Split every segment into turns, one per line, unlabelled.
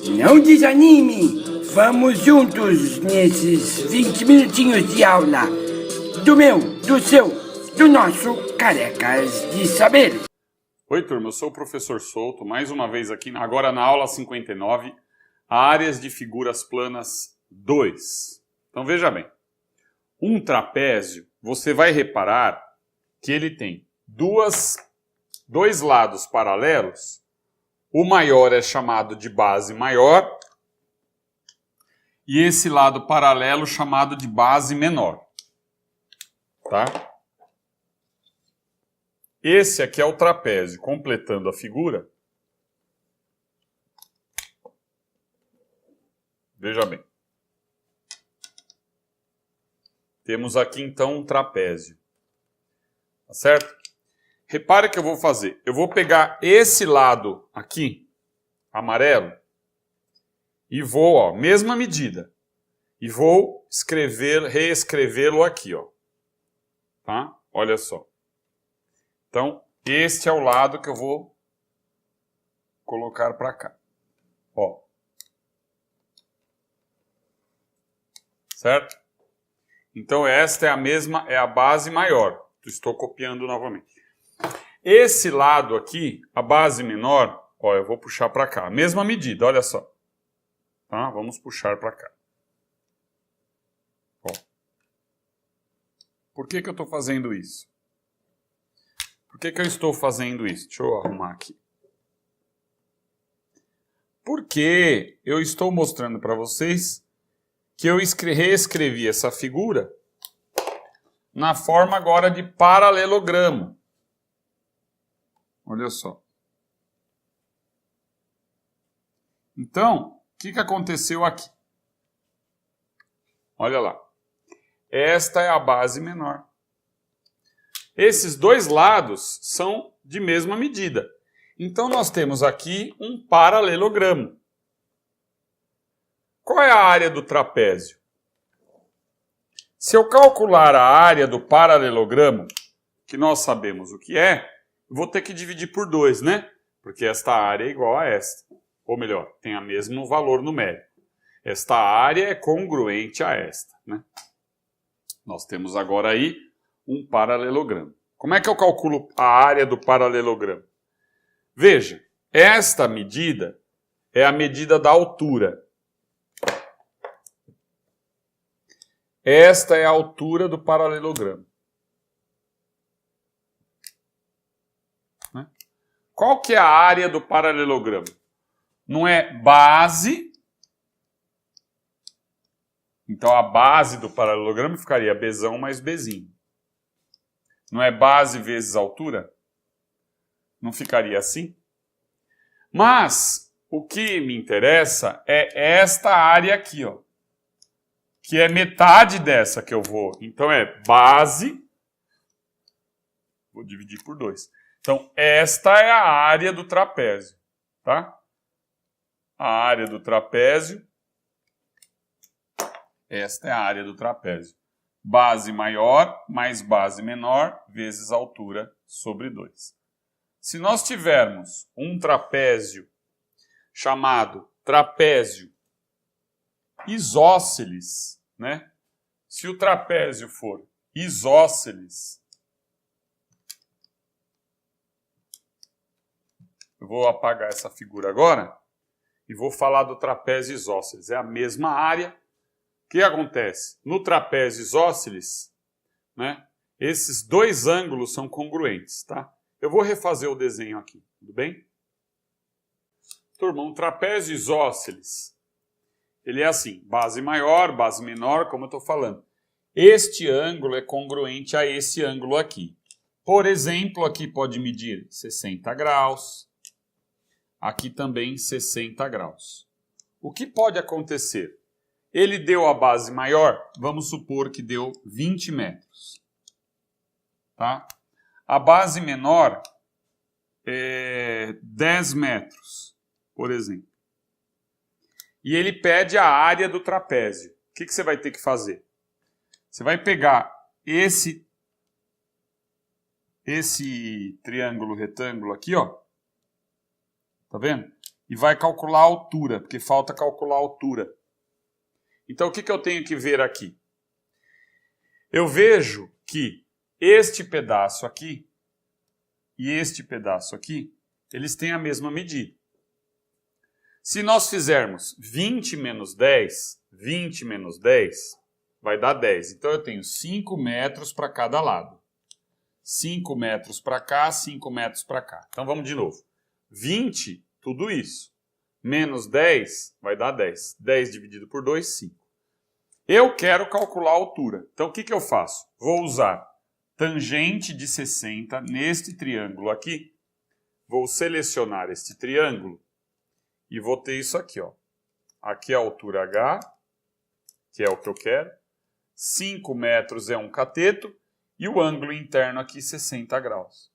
Não desanime! Vamos juntos nesses 20 minutinhos de aula do meu, do seu, do nosso Carecas de Saber.
Oi, turma, eu sou o professor Souto, mais uma vez aqui, agora na aula 59, áreas de figuras planas 2. Então veja bem, um trapézio, você vai reparar que ele tem dois lados paralelos. O maior é chamado de base maior e esse lado paralelo chamado de base menor. Tá? Esse aqui é o trapézio, completando a figura. Veja bem. Temos aqui então um trapézio. Tá certo? Repare que eu vou fazer. Eu vou pegar esse lado aqui, amarelo, e vou, ó, mesma medida. E vou reescrevê-lo aqui, ó. Tá? Olha só. Então, este é o lado que eu vou colocar para cá. Ó. Certo? Então, esta é a mesma, é a base maior. Estou copiando novamente. Esse lado aqui, a base menor, ó, eu vou puxar para cá. Mesma medida, olha só. Tá? Vamos puxar para cá. Ó. Por que eu estou fazendo isso? Por que eu estou fazendo isso? Deixa eu arrumar aqui. Porque eu estou mostrando para vocês que eu reescrevi essa figura na forma agora de paralelogramo. Olha só. Então, o que aconteceu aqui? Olha lá. Esta é a base menor. Esses dois lados são de mesma medida. Então, nós temos aqui um paralelogramo. Qual é a área do trapézio? Se eu calcular a área do paralelogramo, que nós sabemos o que é, eu vou ter que dividir por 2, né? Porque esta área é igual a esta. Ou melhor, tem o mesmo valor numérico. Esta área é congruente a esta, né? Nós temos agora aí um paralelogramo. Como é que eu calculo a área do paralelogramo? Veja, esta medida é a medida da altura. Esta é a altura do paralelogramo. Né? Qual que é a área do paralelogramo? Não é base. Então a base do paralelogramo ficaria Bzão mais Bzinho. Não é base vezes altura? Não ficaria assim? Mas o que me interessa é esta área aqui, ó. Que é metade dessa que eu vou. Então é base. Vou dividir por 2. Então esta é a área do trapézio. Tá? A área do trapézio. Esta é a área do trapézio. Base maior mais base menor vezes altura sobre 2. Se nós tivermos um trapézio chamado trapézio isósceles, né? Se o trapézio for isósceles, eu vou apagar essa figura agora e vou falar do trapézio isósceles. É a mesma área. O que acontece? No trapézio isósceles, né, esses dois ângulos são congruentes, tá? Eu vou refazer o desenho aqui, tudo bem? Turma, um trapézio isósceles, ele é assim, base maior, base menor, como eu estou falando. Este ângulo é congruente a esse ângulo aqui. Por exemplo, aqui pode medir 60 graus, aqui também 60 graus. O que pode acontecer? Ele deu a base maior, vamos supor que deu 20 metros. Tá? A base menor é 10 metros, por exemplo. E ele pede a área do trapézio. O que você vai ter que fazer? Você vai pegar esse triângulo retângulo aqui, ó. Tá vendo? e vai calcular a altura, porque falta calcular a altura. Então, o que eu tenho que ver aqui? Eu vejo que este pedaço aqui e este pedaço aqui, eles têm a mesma medida. Se nós fizermos 20 menos 10, 20 menos 10, vai dar 10. Então, eu tenho 5 metros para cada lado. 5 metros para cá, 5 metros para cá. Então, vamos de novo. 20, tudo isso. Menos 10, vai dar 10. 10 dividido por 2, 5. Eu quero calcular a altura. Então, o que eu faço? Vou usar tangente de 60 neste triângulo aqui. Vou selecionar este triângulo e vou ter isso aqui, ó. Aqui é a altura H, que é o que eu quero. 5 metros é um cateto e o ângulo interno aqui 60 graus.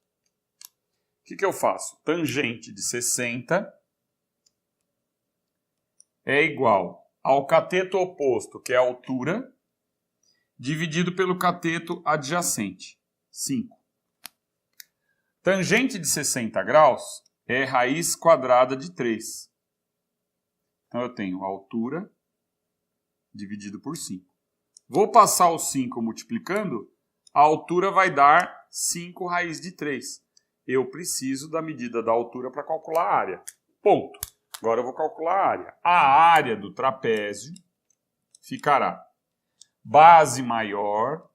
O que eu faço? Tangente de 60 é igual ao cateto oposto, que é a altura, dividido pelo cateto adjacente, 5. Tangente de 60 graus é raiz quadrada de 3. Então, eu tenho a altura dividido por 5. Vou passar o 5 multiplicando, a altura vai dar 5 raiz de 3. Eu preciso da medida da altura para calcular a área. Ponto. Agora eu vou calcular a área. A área do trapézio ficará base maior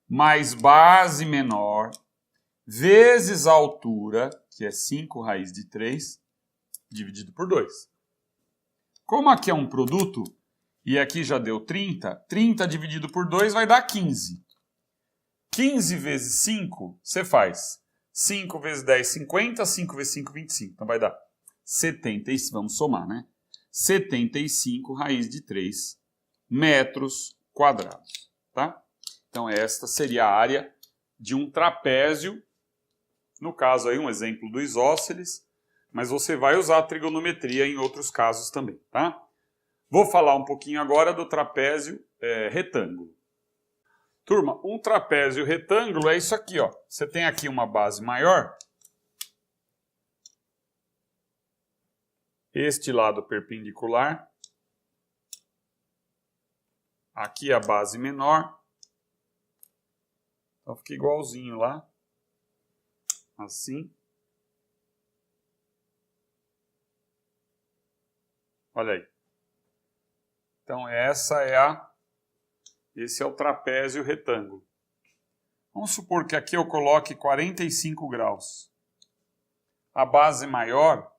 mais base menor vezes a altura, que é 5 raiz de 3, dividido por 2. Como aqui é um produto, e aqui já deu 30, 30 dividido por 2 vai dar 15. 15 vezes 5, você faz 5 vezes 10, 50, 5 vezes 5, 25. Então vai dar 75, vamos somar, né? 75 raiz de 3 metros quadrados, tá? Então esta seria a área de um trapézio, no caso aí um exemplo do isósceles, mas você vai usar a trigonometria em outros casos também, tá? Vou falar um pouquinho agora do trapézio retângulo. Turma, um trapézio retângulo é isso aqui, ó. Você tem aqui uma base maior. Este lado perpendicular. Aqui a base menor. Então fica igualzinho lá. Assim. Olha aí. Então esse é o trapézio retângulo. Vamos supor que aqui eu coloque 45 graus. A base maior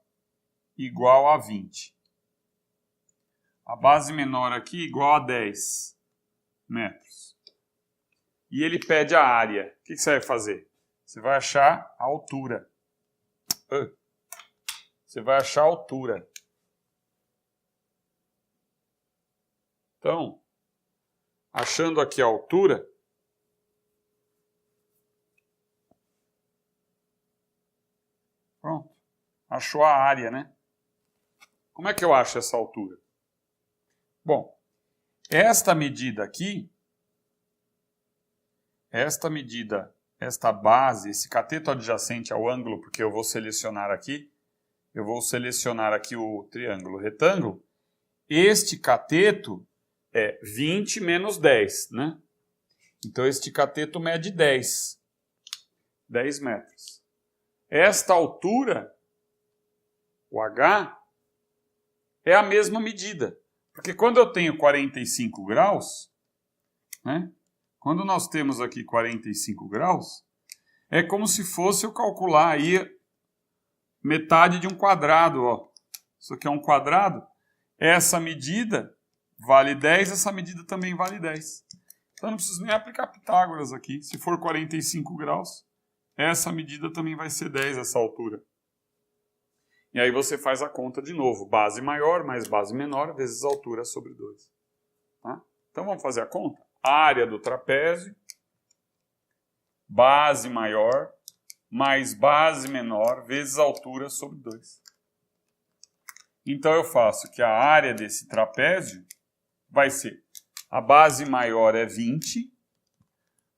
igual a 20. A base menor aqui igual a 10 metros. E ele pede a área. O que você vai fazer? Você vai achar a altura. Você vai achar a altura. Então, achando aqui a altura, pronto, achou a área, né? Como é que eu acho essa altura? Bom, esta medida aqui, esta base, esse cateto adjacente ao ângulo, porque eu vou selecionar aqui o triângulo retângulo, este cateto é 20 menos 10, né? Então, este cateto mede 10 metros. Esta altura, o H, é a mesma medida. Porque quando eu tenho 45 graus, né? Quando nós temos aqui 45 graus, é como se fosse eu calcular aí metade de um quadrado, ó. Isso aqui é um quadrado. Essa medida vale 10, essa medida também vale 10. Então não preciso nem aplicar Pitágoras aqui. Se for 45 graus, essa medida também vai ser 10, essa altura. E aí você faz a conta de novo. Base maior mais base menor vezes altura sobre 2. Tá? Então vamos fazer a conta. Área do trapézio, base maior mais base menor vezes altura sobre 2. Então eu faço que a área desse trapézio vai ser, a base maior é 20,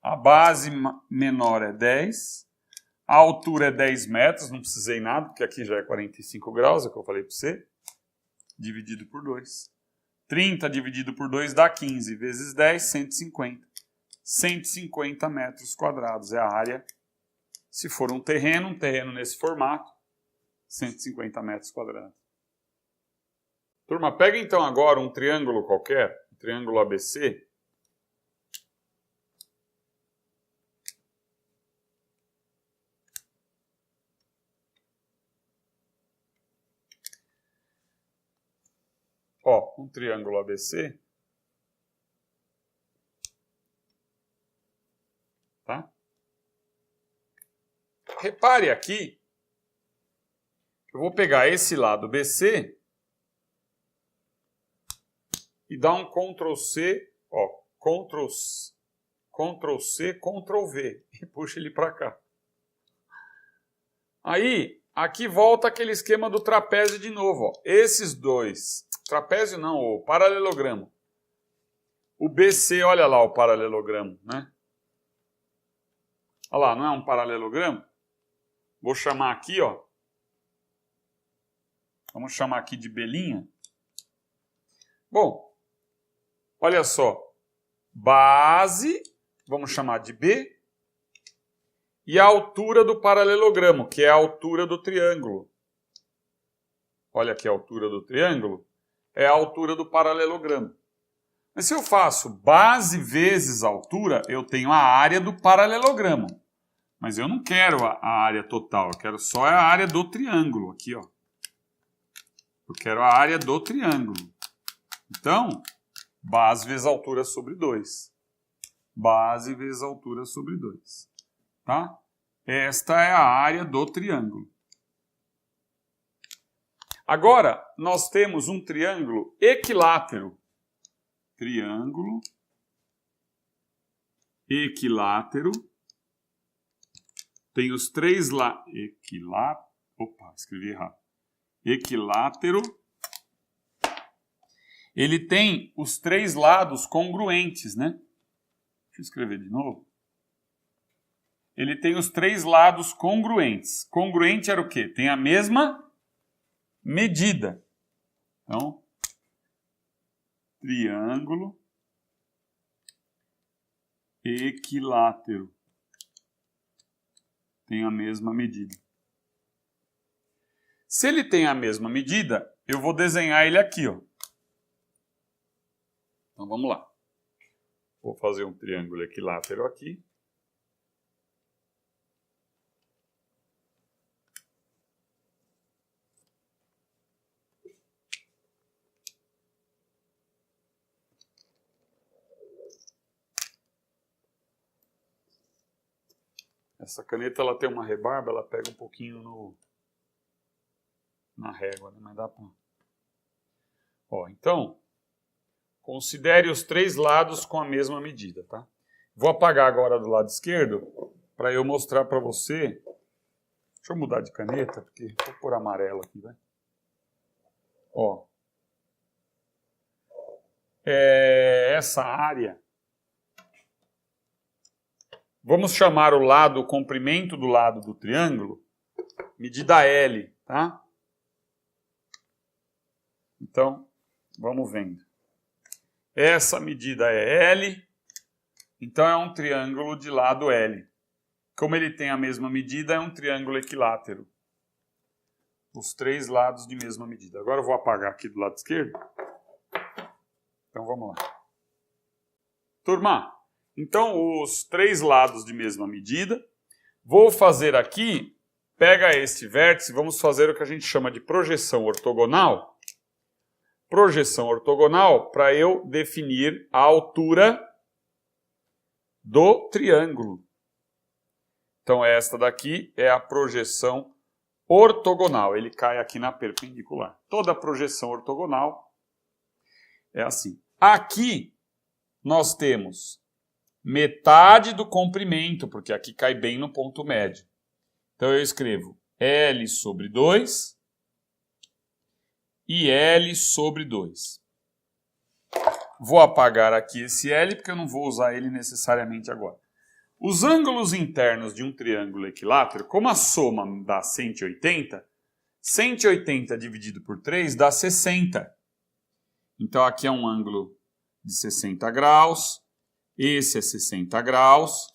a base menor é 10, A altura é 10 metros, não precisei nada, porque aqui já é 45 graus, é o que eu falei para você. Dividido por 2. 30 dividido por 2 dá 15, vezes 10, 150. 150 metros quadrados é a área. Se for um terreno nesse formato, 150 metros quadrados. Turma, pega então agora um triângulo qualquer, um triângulo ABC. Ó, um triângulo ABC. Tá? Repare aqui, eu vou pegar esse lado BC e dar um Ctrl C, ó, Ctrl C, Ctrl V e puxa ele para cá. Aí, aqui volta aquele esquema do trapézio de novo, ó. Esses dois, trapézio não, o paralelogramo. O BC, olha lá o paralelogramo, né? Olha lá, não é um paralelogramo? Vou chamar aqui, ó. Vamos chamar aqui de belinha. Bom, olha só. Base, vamos chamar de B. E a altura do paralelogramo, que é a altura do triângulo. Olha aqui a altura do triângulo. É a altura do paralelogramo. Mas se eu faço base vezes altura, eu tenho a área do paralelogramo. Mas eu não quero a área total, eu quero só a área do triângulo. Aqui, ó. Eu quero a área do triângulo. Então, base vezes altura sobre 2. Base vezes altura sobre 2. Tá? Esta é a área do triângulo. Agora, nós temos um triângulo equilátero. Triângulo equilátero. Tem os três lados. Opa, escrevi errado. Equilátero. Ele tem os três lados congruentes, né? Deixa eu escrever de novo. Ele tem os três lados congruentes. Congruente era o quê? Tem a mesma medida. Então, triângulo equilátero. Tem a mesma medida. Se ele tem a mesma medida, eu vou desenhar ele aqui, ó. Então vamos lá. Vou fazer um triângulo equilátero aqui. Essa caneta ela tem uma rebarba, ela pega um pouquinho na régua, né? Mas dá pra... Ó, então, considere os três lados com a mesma medida, tá? Vou apagar agora do lado esquerdo para eu mostrar para você. Deixa eu mudar de caneta, porque vou pôr amarelo aqui, vai. Ó. Essa área. Vamos chamar o comprimento do lado do triângulo, medida L, tá? Então, vamos vendo. Essa medida é L, então é um triângulo de lado L. Como ele tem a mesma medida, é um triângulo equilátero. Os três lados de mesma medida. Agora eu vou apagar aqui do lado esquerdo. Então vamos lá. Turma, então os três lados de mesma medida. Vou fazer aqui, pega este vértice, vamos fazer o que a gente chama de projeção ortogonal. Projeção ortogonal para eu definir a altura do triângulo. Então esta daqui é a projeção ortogonal. Ele cai aqui na perpendicular. Toda projeção ortogonal é assim. Aqui nós temos metade do comprimento, porque aqui cai bem no ponto médio. Então eu escrevo L sobre 2 e L sobre 2. Vou apagar aqui esse L, porque eu não vou usar ele necessariamente agora. Os ângulos internos de um triângulo equilátero, como a soma dá 180, 180 dividido por 3 dá 60. Então aqui é um ângulo de 60 graus, esse é 60 graus,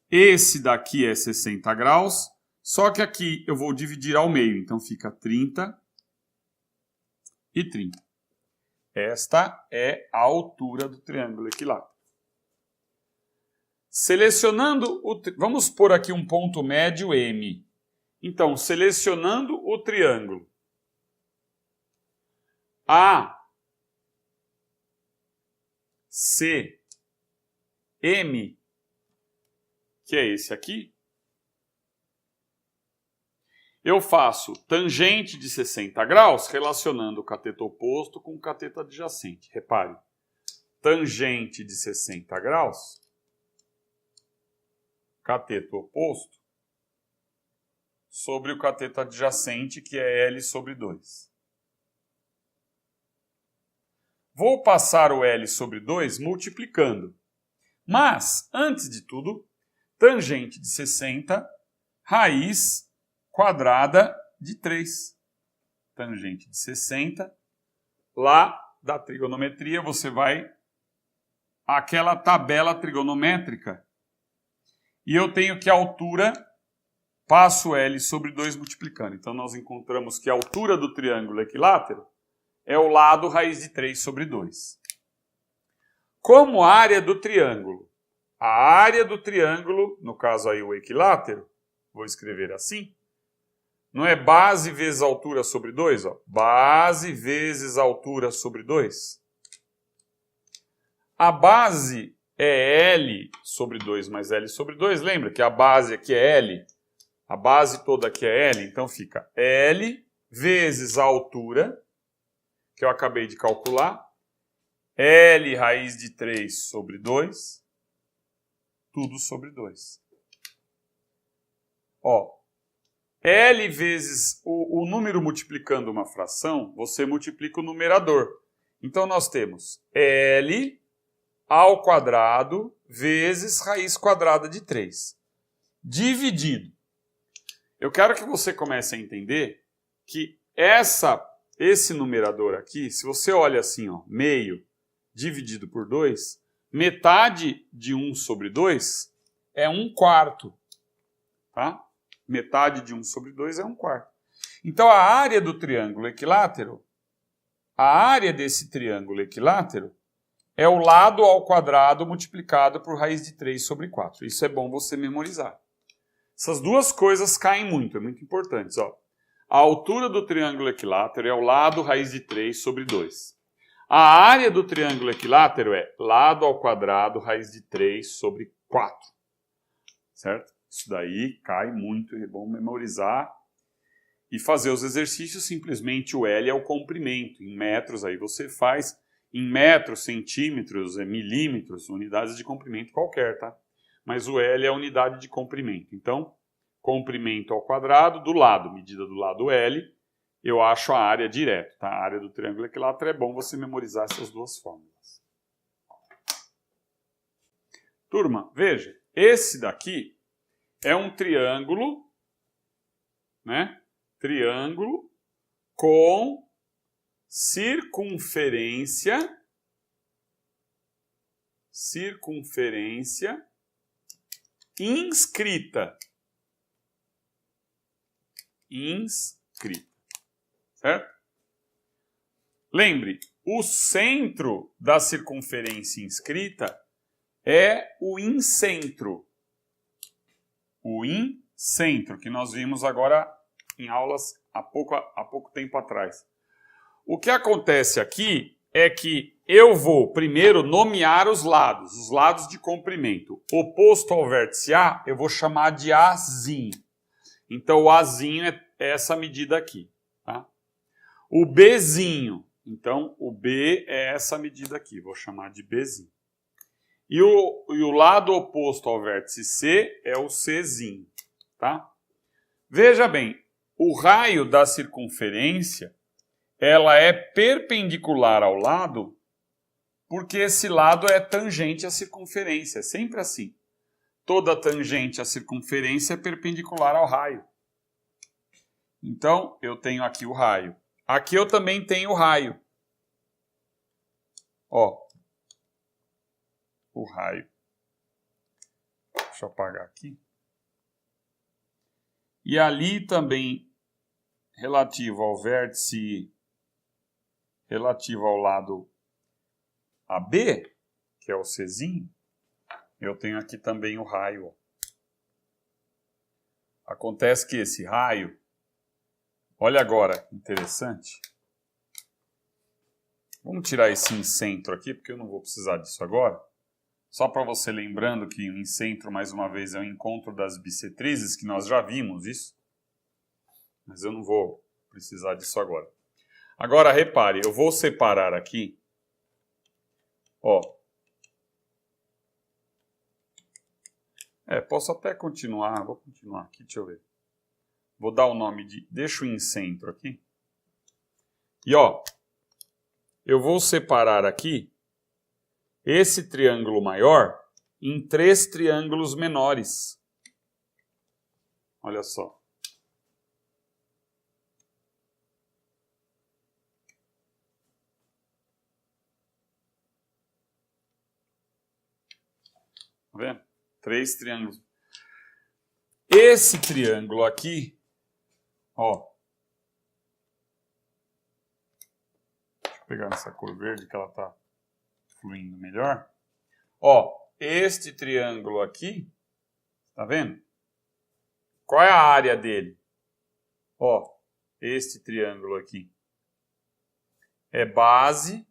esse daqui é 60 graus, só que aqui eu vou dividir ao meio, então fica 30 e 30. Esta é a altura do triângulo equilátero. Selecionando vamos pôr aqui um ponto médio M. Então, selecionando o triângulo ACM, que é esse aqui, eu faço tangente de 60 graus relacionando o cateto oposto com o cateto adjacente. Repare, tangente de 60 graus, cateto oposto, sobre o cateto adjacente, que é L sobre 2. Vou passar o L sobre 2 multiplicando. Mas, antes de tudo, tangente de 60, raiz quadrada de 3. Tangente de 60, lá da trigonometria você vai àquela tabela trigonométrica e eu tenho que a altura, passo L sobre 2 multiplicando. Então nós encontramos que a altura do triângulo equilátero é o lado raiz de 3 sobre 2. Como área do triângulo, a área do triângulo, no caso aí o equilátero, vou escrever assim, não é base vezes altura sobre 2? Ó. Base vezes altura sobre 2. A base é L sobre 2 mais L sobre 2. Lembra que a base aqui é L? A base toda aqui é L, então fica L vezes a altura, que eu acabei de calcular, L raiz de 3 sobre 2, tudo sobre 2. Ó, L vezes o número multiplicando uma fração, você multiplica o numerador. Então nós temos L ao quadrado vezes raiz quadrada de 3, dividido. Eu quero que você comece a entender que esse numerador aqui, se você olha assim, ó, meio dividido por 2, metade de 1 sobre 2 é 1/4. Tá? Metade de 1 sobre 2 é 1/4. Então a área do triângulo equilátero, a área desse triângulo equilátero, é o lado ao quadrado multiplicado por raiz de 3 sobre 4. Isso é bom você memorizar. Essas duas coisas caem muito, é muito importante. Ó. A altura do triângulo equilátero é o lado raiz de 3 sobre 2. A área do triângulo equilátero é lado ao quadrado raiz de 3 sobre 4. Certo? Isso daí cai muito, é bom memorizar. E fazer os exercícios, simplesmente o L é o comprimento. Em metros aí você faz... Em metros, centímetros, milímetros, unidades de comprimento qualquer, tá? Mas o L é a unidade de comprimento. Então, comprimento ao quadrado do lado, medida do lado L, eu acho a área direto, tá? A área do triângulo equilátero é bom você memorizar essas duas fórmulas. Turma, veja, esse daqui é um triângulo, né? Triângulo com circunferência inscrita. Certo? Lembre, o centro da circunferência inscrita é o incentro. O incentro, que nós vimos agora em aulas há pouco tempo atrás. O que acontece aqui é que eu vou primeiro nomear os lados de comprimento. Oposto ao vértice A, eu vou chamar de Azinho. Então, o Azinho é essa medida aqui. Tá? O Bzinho, então, o B é essa medida aqui, vou chamar de Bzinho. E o lado oposto ao vértice C é o Czinho. Tá? Veja bem, o raio da circunferência ela é perpendicular ao lado porque esse lado é tangente à circunferência, é sempre assim. toda tangente à circunferência é perpendicular ao raio. Então, eu tenho aqui o raio. Aqui eu também tenho o raio. Ó, o raio. Deixa eu apagar aqui. E ali também, relativo ao vértice, relativo ao lado AB, que é o Czinho, eu tenho aqui também o raio. Ó. Acontece que esse raio, olha agora, interessante. Vamos tirar esse incentro aqui, porque eu não vou precisar disso agora. Só para você lembrando que o incentro, mais uma vez, é o encontro das bissetrizes, que nós já vimos isso. Mas eu não vou precisar disso agora. Agora, repare, eu vou separar aqui. Ó. Posso até continuar. Vou continuar aqui, deixa eu ver. Vou dar o nome de... Deixa o incentro aqui. E, ó. Eu vou separar aqui esse triângulo maior em 3 triângulos menores. Olha só. Tá vendo? 3 triângulos. Esse triângulo aqui, ó. Deixa eu pegar essa cor verde que ela tá fluindo melhor. Ó, este triângulo aqui, tá vendo? Qual é a área dele? Ó, este triângulo aqui é base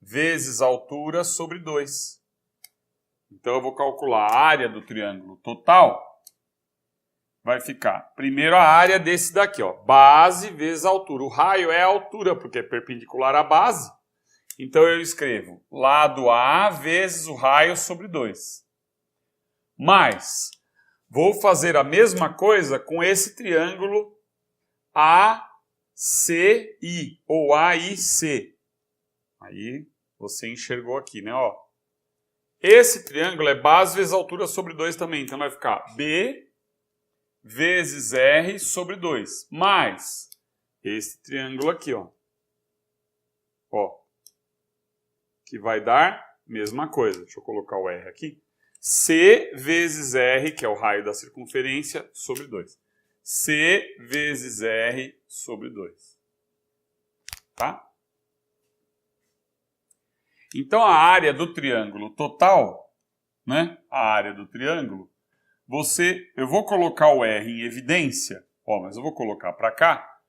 vezes altura sobre 2. Então eu vou calcular a área do triângulo total. Vai ficar, primeiro a área desse daqui, ó, base vezes altura. O raio é a altura, porque é perpendicular à base. Então eu escrevo lado A vezes o raio sobre 2. Mas vou fazer a mesma coisa com esse triângulo ACI, ou AIC. Aí você enxergou aqui, né? Ó. Esse triângulo é base vezes altura sobre 2 também. Então vai ficar B vezes R sobre 2. Mais esse triângulo aqui, ó. Ó. Que vai dar mesma coisa. Deixa eu colocar o R aqui. C vezes R, que é o raio da circunferência, sobre 2. C vezes R sobre 2. Tá? Então, a área do triângulo total, né? A área do triângulo, eu vou colocar o R em evidência, ó, mas eu vou colocar para cá,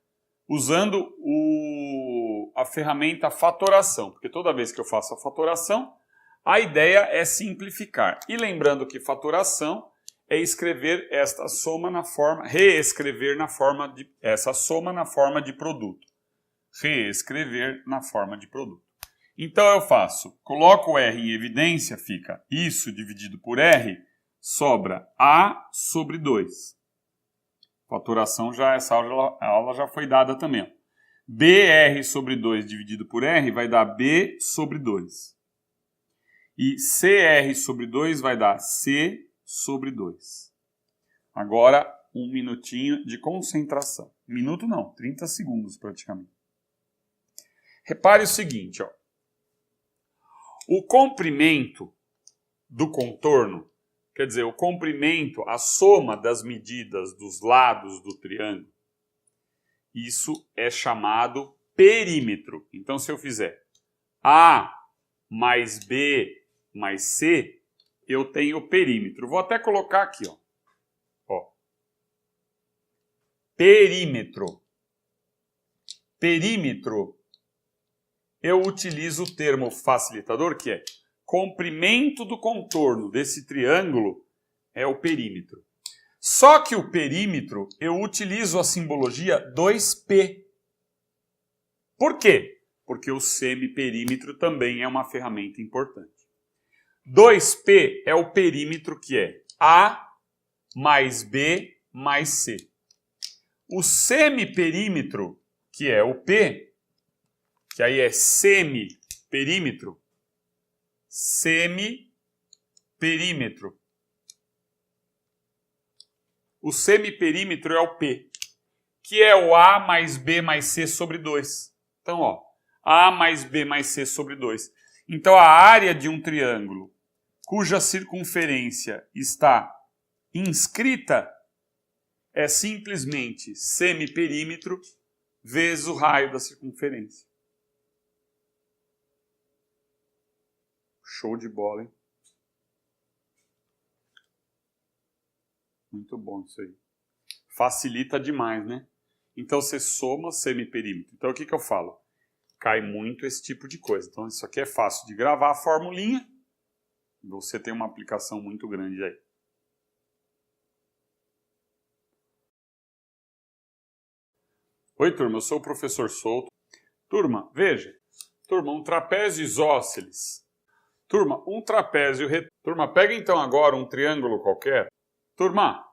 usando a ferramenta fatoração, porque toda vez que eu faço a fatoração, a ideia é simplificar. E lembrando que fatoração é escrever esta soma na forma, reescrever na forma de, essa soma na forma de produto. Reescrever na forma de produto. Então eu faço, coloco o R em evidência, fica isso dividido por R, sobra A sobre 2. Fatoração, essa aula já foi dada também. Ó. BR sobre 2 dividido por R vai dar B sobre 2. E CR sobre 2 vai dar C sobre 2. Agora, um minutinho de concentração. Minuto não, 30 segundos praticamente. Repare o seguinte, ó. O comprimento do contorno, quer dizer, o comprimento, a soma das medidas dos lados do triângulo, isso é chamado perímetro. Então, se eu fizer A mais B mais C, eu tenho perímetro. Vou até colocar aqui, ó. Perímetro. Perímetro, eu utilizo o termo facilitador, que é comprimento do contorno desse triângulo é o perímetro. Só que o perímetro, eu utilizo a simbologia 2P. Por quê? Porque o semiperímetro também é uma ferramenta importante. 2P é o perímetro que é A mais B mais C. O semiperímetro, que é o P, que aí é semiperímetro, semiperímetro, O semiperímetro é o P, que é o A mais B mais C sobre 2. Então, ó, A mais B mais C sobre 2. Então, a área de um triângulo cuja circunferência está inscrita é simplesmente semiperímetro vezes o raio da circunferência. Show de bola, hein? Muito bom isso aí. Facilita demais, né? Então você soma semiperímetro. Então o que eu falo? Cai muito esse tipo de coisa. Então isso aqui é fácil de gravar a formulinha. Você tem uma aplicação muito grande aí. Oi, turma, eu sou o professor Souto. Turma, veja. Turma, um trapézio isósceles. Turma, um trapézio reto. Turma, pega então agora um triângulo qualquer. Turma,